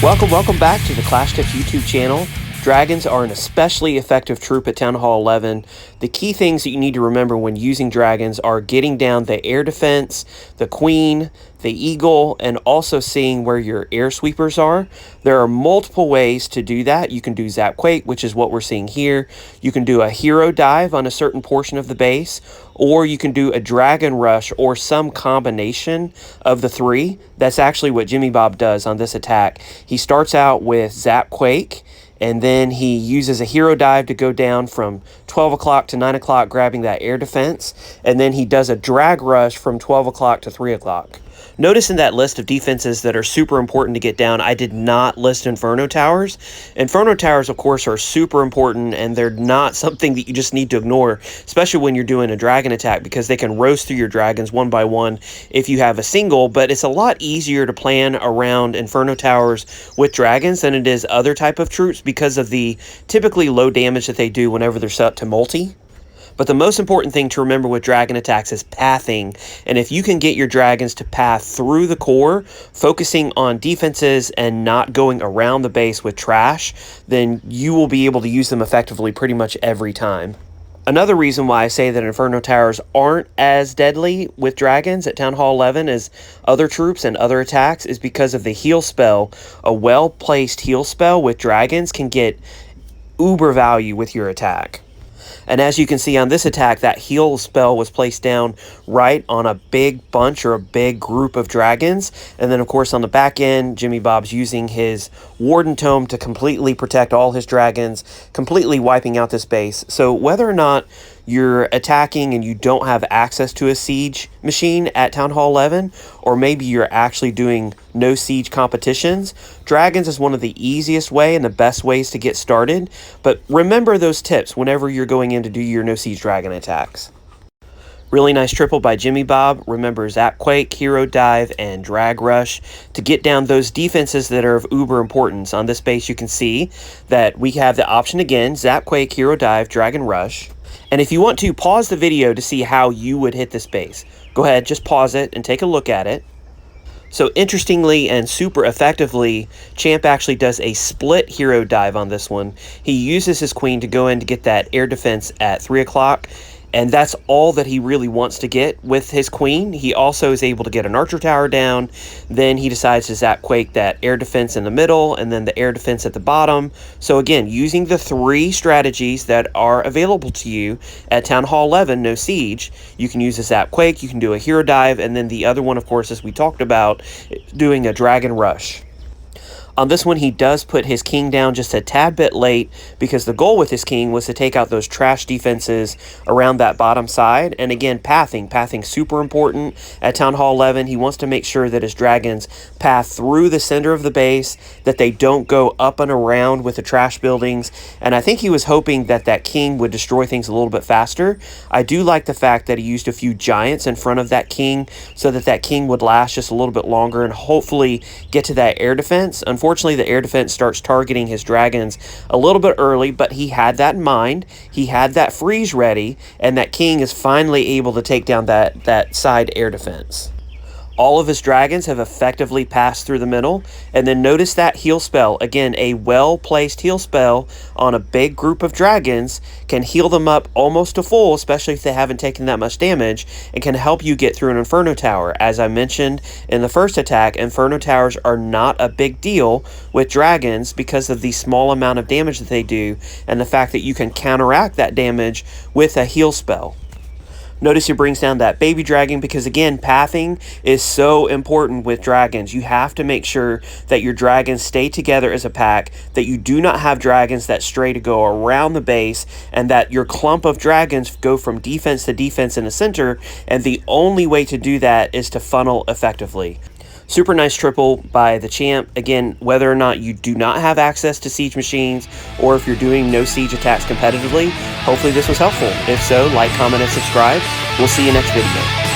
Welcome back to the Clash Tips YouTube channel. Dragons are an especially effective troop at Town Hall 11. The key things that you need to remember when using dragons are getting down the air defense, the queen, the eagle, and also seeing where your air sweepers are. There are multiple ways to do that. You can do Zap Quake, which is what we're seeing here. You can do a hero dive on a certain portion of the base, or you can do a dragon rush or some combination of the three. That's actually what Jimmy Bob does on this attack. He starts out with Zap Quake, and then he uses a hero dive to go down from 12 o'clock to 9 o'clock, grabbing that air defense. And then he does a drag rush from 12 o'clock to 3 o'clock. Notice in that list of defenses that are super important to get down, I did not list Inferno Towers. Inferno Towers, of course, are super important, and they're not something that you just need to ignore, especially when you're doing a dragon attack, because they can roast through your dragons one by one if you have a single. But it's a lot easier to plan around Inferno Towers with dragons than it is other type of troops because of the typically low damage that they do whenever they're set to multi. But the most important thing to remember with dragon attacks is pathing. And if you can get your dragons to path through the core, focusing on defenses and not going around the base with trash, then you will be able to use them effectively pretty much every time. Another reason why I say that Inferno Towers aren't as deadly with dragons at Town Hall 11 as other troops and other attacks is because of the heal spell. A well-placed heal spell with dragons can get uber value with your attack. And as you can see on this attack, that heal spell was placed down right on a big bunch or a big group of dragons. And then, of course, on the back end, Jimmy Bob's using his Warden Tome to completely protect all his dragons, completely wiping out this base. So whether or not you're attacking and you don't have access to a siege machine at Town Hall 11, or maybe you're actually doing no siege competitions, dragons is one of the easiest way and the best ways to get started. But remember those tips whenever you're going in to do your no siege dragon attacks. Really nice triple by Jimmy Bob. Remember Zap Quake, Hero Dive, and Drag Rush to get down those defenses that are of uber importance. On this base, you can see that we have the option again, Zap Quake, Hero Dive, Dragon Rush. And if you want to, pause the video to see how you would hit this base. Go ahead, just pause it and take a look at it. So interestingly and super effectively, Champ actually does a split hero dive on this one. He uses his queen to go in to get that air defense at 3 o'clock. And that's all that he really wants to get with his queen. He also is able to get an archer tower down. Then he decides to Zap Quake that air defense in the middle and then the air defense at the bottom. So again, using the three strategies that are available to you at Town Hall 11, no siege, you can use a Zap Quake, you can do a hero dive, and then the other one, of course, as we talked about, doing a dragon rush. On this one, he does put his king down just a tad bit late because the goal with his king was to take out those trash defenses around that bottom side. And again, pathing super important at Town Hall 11. He wants to make sure that his dragons path through the center of the base, that they don't go up and around with the trash buildings. And I think he was hoping that that king would destroy things a little bit faster. I do like the fact that he used a few giants in front of that king so that that king would last just a little bit longer and hopefully get to that air defense. Unfortunately, the air defense starts targeting his dragons a little bit early, but he had that in mind. He had that freeze ready, and that king is finally able to take down that side air defense. All of his dragons have effectively passed through the middle. And then notice that heal spell. Again, a well-placed heal spell on a big group of dragons can heal them up almost to full, especially if they haven't taken that much damage, and can help you get through an Inferno Tower. As I mentioned in the first attack, Inferno Towers are not a big deal with dragons because of the small amount of damage that they do and the fact that you can counteract that damage with a heal spell. Notice he brings down that baby dragon because, again, pathing is so important with dragons. You have to make sure that your dragons stay together as a pack, that you do not have dragons that stray to go around the base, and that your clump of dragons go from defense to defense in the center, and the only way to do that is to funnel effectively. Super nice triple by the champ. Again, whether or not you do not have access to siege machines or if you're doing no siege attacks competitively, hopefully this was helpful. If so, like, comment, and subscribe. We'll see you next video.